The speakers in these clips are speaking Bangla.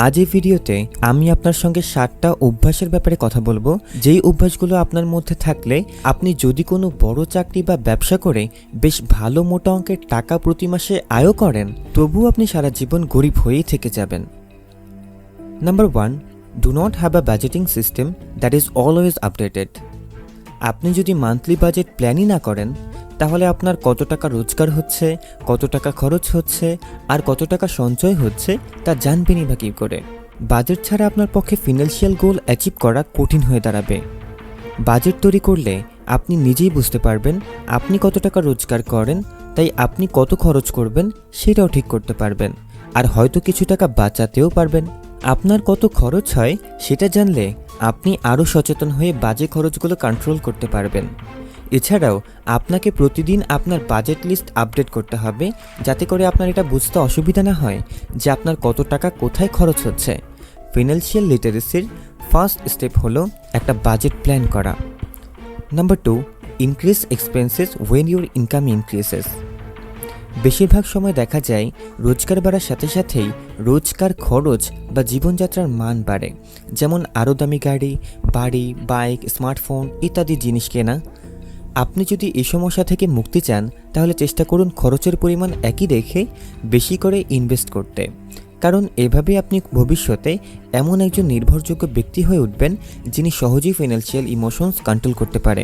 আজ এই ভিডিওতে আমি আপনার সঙ্গে 7টা অভ্যাসের ব্যাপারে কথা বলবো, যেই অভ্যাসগুলো আপনার মধ্যে থাকলে আপনি যদি কোনো বড় চাকরি বা ব্যবসা করে বেশ ভালো মোটা অঙ্কের টাকা প্রতি মাসে আয়ও করেন, তবুও আপনি সারা জীবন গরিব হয়েই থেকে যাবেন। Number 1, do not have a budgeting system that is always updated. আপনি যদি মান্থলি বাজেট প্ল্যানই না করেন, তাহলে আপনার কত টাকা রোজগার হচ্ছে, কত টাকা খরচ হচ্ছে আর কত টাকা সঞ্চয় হচ্ছে তা জানবেনই বা কী করে। বাজেট ছাড়া আপনার পক্ষে ফিনান্সিয়াল গোল অ্যাচিভ করা কঠিন হয়ে দাঁড়াবে। বাজেট তৈরি করলে আপনি নিজেই বুঝতে পারবেন আপনি কত টাকা রোজগার করেন, তাই আপনি কত খরচ করবেন সেটাও ঠিক করতে পারবেন, আর হয়তো কিছু টাকা বাঁচাতেও পারবেন। আপনার কত খরচ হয় সেটা জানলে আপনি আরও সচেতন হয়ে বাজে খরচগুলো কন্ট্রোল করতে পারবেন। এছাড়াও আপনাকে প্রতিদিন আপনার বাজেট লিস্ট আপডেট করতে হবে, যাতে করে আপনার এটা বুঝতে অসুবিধা না হয় যে আপনার কত টাকা কোথায় খরচ হচ্ছে। ফিনান্সিয়াল লিটারেসির ফার্স্ট স্টেপ হলো একটা বাজেট প্ল্যান করা। Number 2, increase expenses when your income increases. বেশিরভাগ সময় দেখা যায় রোজগার বাড়ার সাথে সাথেই রোজকার খরচ বা জীবনযাত্রার মান বাড়ে, যেমন আরও দামি গাড়ি, বাড়ি, বাইক, স্মার্টফোন ইত্যাদি জিনিস কেনা। আপনি যদি এই সমস্যা থেকে মুক্তি চান, তাহলে চেষ্টা করুন খরচের পরিমাণ একই রেখে বেশি করে ইনভেস্ট করতে, কারণ এভাবে আপনি ভবিষ্যতে এমন একজন নির্ভরযোগ্য ব্যক্তি হয়ে উঠবেন যিনি সহজেই ফিনান্সিয়াল ইমোশনস কন্ট্রোল করতে পারে।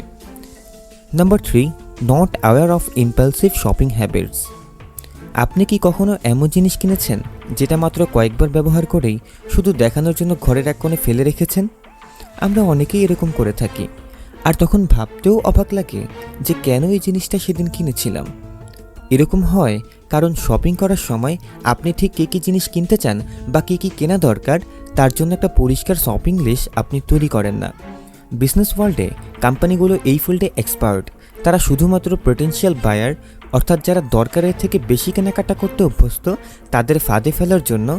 Number 3, not aware of impulsive shopping habits. আপনি কি কখনো এমন জিনিস কিনেছেন যেটা মাত্র কয়েকবার ব্যবহার করেই শুধু দেখানোর জন্য ঘরের এক কোণে ফেলে রেখেছেন? আমরা অনেকেই এরকম করে থাকি, আর তখন ভাবতেও অবাক লাগে যে কেন এই জিনিসটা সেদিন কিনেছিলাম। এরকম হয় কারণ শপিং করার সময় আপনি ঠিক কী কী জিনিস কিনতে চান বা কী কী কেনা দরকার তার জন্য একটা পরিষ্কার শপিং লিস্ট আপনি তৈরি করেন না। বিজনেস ওয়ার্ল্ডে কোম্পানিগুলো এই ফিল্ডে এক্সপার্ট। তারা শুধুমাত্র পটেনশিয়াল বায়ার, অর্থাৎ যারা দরকারের থেকে বেশি কেনাকাটা করতে অভ্যস্ত, তাদের ফাঁদে ফেলার জন্য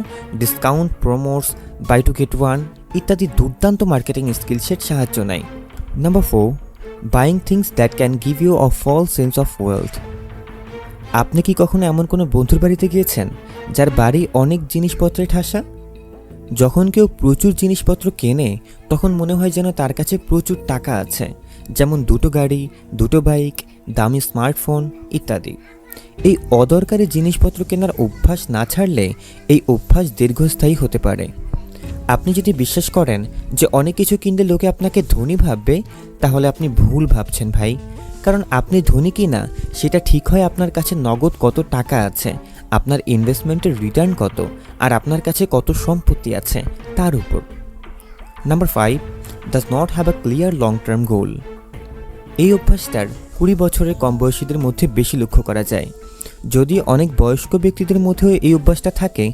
discount, promotes, buy two get one ইত্যাদি দুর্দান্ত মার্কেটিং স্কিলসের সাহায্য নেয়। Number 4, buying things that can give you a false sense of wealth. আপনি কি কখনো এমন কোনো বন্ধুর বাড়িতে গিয়েছেন যার বাড়ি অনেক জিনিসপত্রে ঠাসা? যখন কেউ প্রচুর জিনিসপত্র কেনে, তখন মনে হয় যেন তার কাছে প্রচুর টাকা আছে, যেমন 2টো গাড়ি, 2টো বাইক, দামি স্মার্টফোন ইত্যাদি। এই অদরকারি জিনিসপত্র কেনার অভ্যাস না ছাড়লে এই অভ্যাস দীর্ঘস্থায়ী হতে পারে। আপনি যদি বিশ্বাস করেন যে অনেক কিছু কিনলে লোকে আপনাকে ধনী ভাববে, তাহলে আপনি ভুল ভাবছেন ভাই। কারণ আপনি ধনী কি না সেটা ঠিক হয় আপনার কাছে নগদ কত টাকা আছে, আপনার ইনভেস্টমেন্টের রিটার্ন কত, আর আপনার কাছে কত সম্পত্তি আছে তার উপর। Number 5, does not have a clear long term goal. এই অভ্যাসটার 20 বছরের কম বয়সীদের মধ্যে বেশি লক্ষ্য করা যায়। যদি অনেক বয়স্ক ব্যক্তিদের মধ্যেও এই অভ্যাসটা থাকে,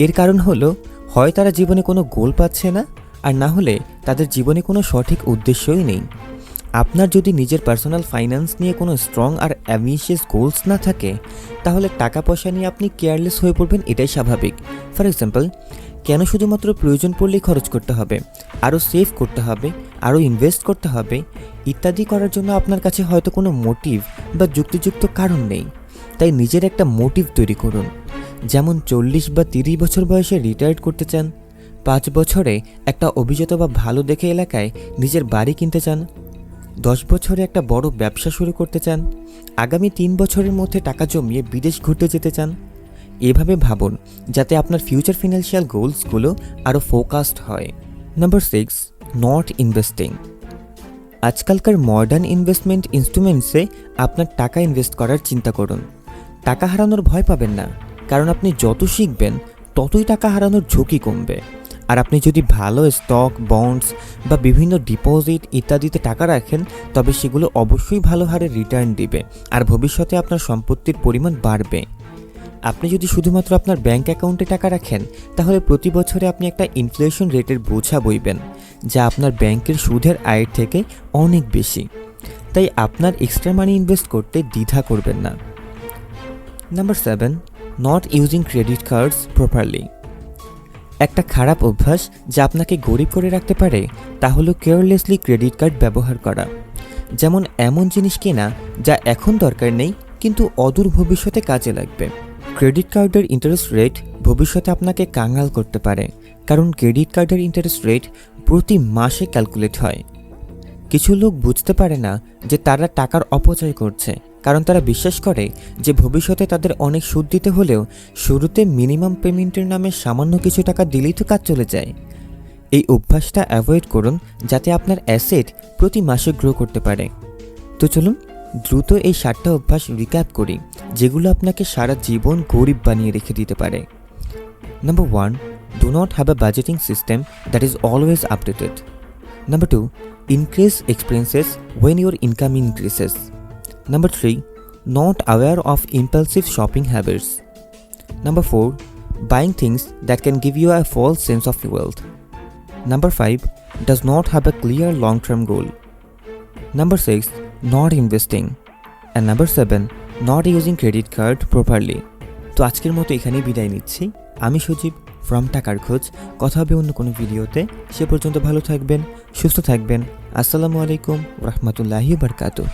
এর কারণ হলো হয় তারা জীবনে কোনো গোল পাচ্ছে না, আর না হলে তাদের জীবনে কোনো সঠিক উদ্দেশ্যই নেই। আপনার যদি নিজের পার্সোনাল ফাইন্যান্স নিয়ে কোনো স্ট্রং আর অ্যাম্বিশিয়াস গোলস না থাকে, তাহলে টাকা পয়সা নিয়ে আপনি কেয়ারলেস হয়ে পড়বেন, এটাই স্বাভাবিক। ফর এক্সাম্পল, কেন শুধুমাত্র প্রয়োজন পড়লেই খরচ করতে হবে, আরও সেভ করতে হবে, আরও ইনভেস্ট করতে হবে ইত্যাদি করার জন্য আপনার কাছে হয়তো কোনো মোটিভ বা যুক্তিযুক্ত কারণ নেই। তাই নিজের একটা মোটিভ তৈরি করুন। যেমন 40 বা 30 বছর বয়সে রিটায়ার্ড করতে চান, 5 বছরে একটা অভিজাত বা ভালো দেখে এলাকায় নিজের বাড়ি কিনতে চান, 10 বছরে একটা বড় ব্যবসা শুরু করতে চান, আগামী 3 বছরের মধ্যে টাকা জমিয়ে বিদেশ ঘুরতে যেতে চান। এভাবে ভাবুন যাতে আপনার ফিউচার ফিনান্সিয়াল গোলসগুলো আরও ফোকাসড হয়। Number 6, not investing. আজকালকার মডার্ন ইনভেস্টমেন্ট ইনস্ট্রুমেন্টসে আপনার টাকা ইনভেস্ট করার চিন্তা করুন। টাকা হারানোর ভয় পাবেন না, কারণ আপনি যত শিখবেন ততই টাকা হারানোর ঝুঁকি কমবে। আর আপনি যদি ভালো স্টক, বন্ডস বা বিভিন্ন ডিপোজিট ইত্যাদিতে টাকা রাখেন, তবে সেগুলো অবশ্যই ভালো হারে রিটার্ন দিবে, আর ভবিষ্যতে আপনার সম্পত্তির পরিমাণ বাড়বে। আপনি যদি শুধুমাত্র আপনার ব্যাঙ্ক অ্যাকাউন্টে টাকা রাখেন, তাহলে প্রতি বছরে আপনি একটা ইনফ্লেশন রেটের বোঝা বইবেন, যা আপনার ব্যাংকের সুদের আয়ের থেকে অনেক বেশি। তাই আপনার এক্সট্রা মানি ইনভেস্ট করতে দ্বিধা করবেন না। Number 7, not using credit cards properly. একটা খারাপ অভ্যাস যা আপনাকে গরিব করে রাখতে পারে তা হলো কেয়ারলেসলি ক্রেডিট কার্ড ব্যবহার করা। যেমন এমন জিনিস কেনা যা এখন দরকার নেই কিন্তু অদূর ভবিষ্যতে কাজে লাগবে। ক্রেডিট কার্ডের ইন্টারেস্ট রেট ভবিষ্যতে আপনাকে কাঙ্গাল করতে পারে, কারণ ক্রেডিট কার্ডের ইন্টারেস্ট রেট প্রতি মাসে ক্যালকুলেট হয়। কিছু লোক বুঝতে পারে না যে তারা টাকার অপচয় করছে, কারণ তারা বিশ্বাস করে যে ভবিষ্যতে তাদের অনেক সুদ দিতে হলেও শুরুতে মিনিমাম পেমেন্টের নামে সামান্য কিছু টাকা দিলেই তো কাজ চলে যায়। এই অভ্যাসটা অ্যাভয়েড করুন, যাতে আপনার অ্যাসেট প্রতি মাসে গ্রো করতে পারে। তো চলুন দ্রুত এই 7টা অভ্যাস রিক্যাপ করি, যেগুলো আপনাকে সারা জীবন গরিব বানিয়ে রেখে দিতে পারে। Number 1. Do not have a budgeting system that is always updated. Number 2. Increase expenses when your income increases. Number 3. Not aware of impulsive shopping habits. Number 4. Buying things that can give you a false sense of wealth. Number 5. Does not have a clear long-term goal. Number 6. Not investing. And number 7. Not using credit card properly. তো আজকের মতো এখানেই বিদায় নিচ্ছি। আমি সজীব ফ্রম টাকার খোঁজ। কথা হবে অন্য কোনো ভিডিওতে। সে পর্যন্ত ভালো থাকবেন, সুস্থ থাকবেন। আসসালামু আলাইকুম ওয়া রাহমাতুল্লাহি ওয়া বারাকাতুহু।